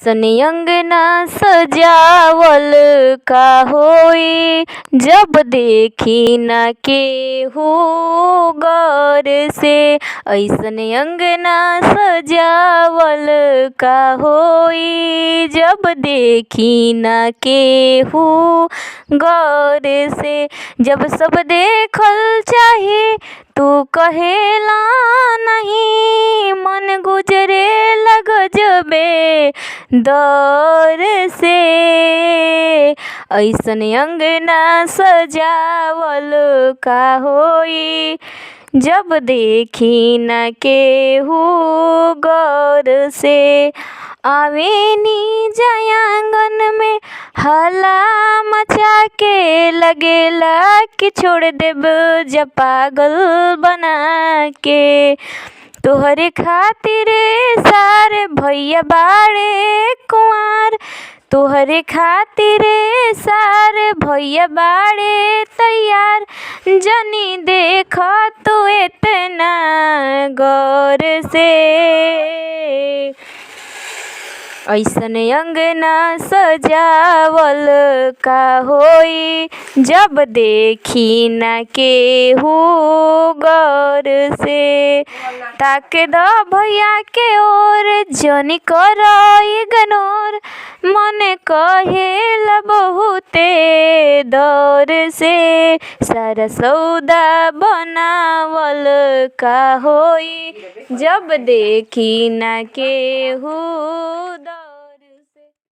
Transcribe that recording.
ऐसने अंगना सजावल का होई, जब देखी न केहू गौर से। ऐसने अंगना सजावल का होई, जब देखी न केहू गौर से। जब सब देखल चाहे तू कहेला नहीं, मन गुजरेला गजबे दौर से। ऐसने अंगना सजावल का होई, जब देखी न केहू गौर से। आवेनी जयांगन में हल्ला मचा के, लगेला कि छोड़ देब जब पागल बना के। तोहरे खातिर सारे भैया बाड़े कुंवार, तोहरे खातिर सारे भैया बाड़े तैयार। जनी देख तू इतना गौर से। ऐसने अंगना सजावल का होई, जब देखी न केहू गौर से। ताके द भैया के ओर, जनी कर इग्नोर, मन कहेला बहुते दौर से। सारा सौदा बनावल का होई, जब देखी न केहू दौर।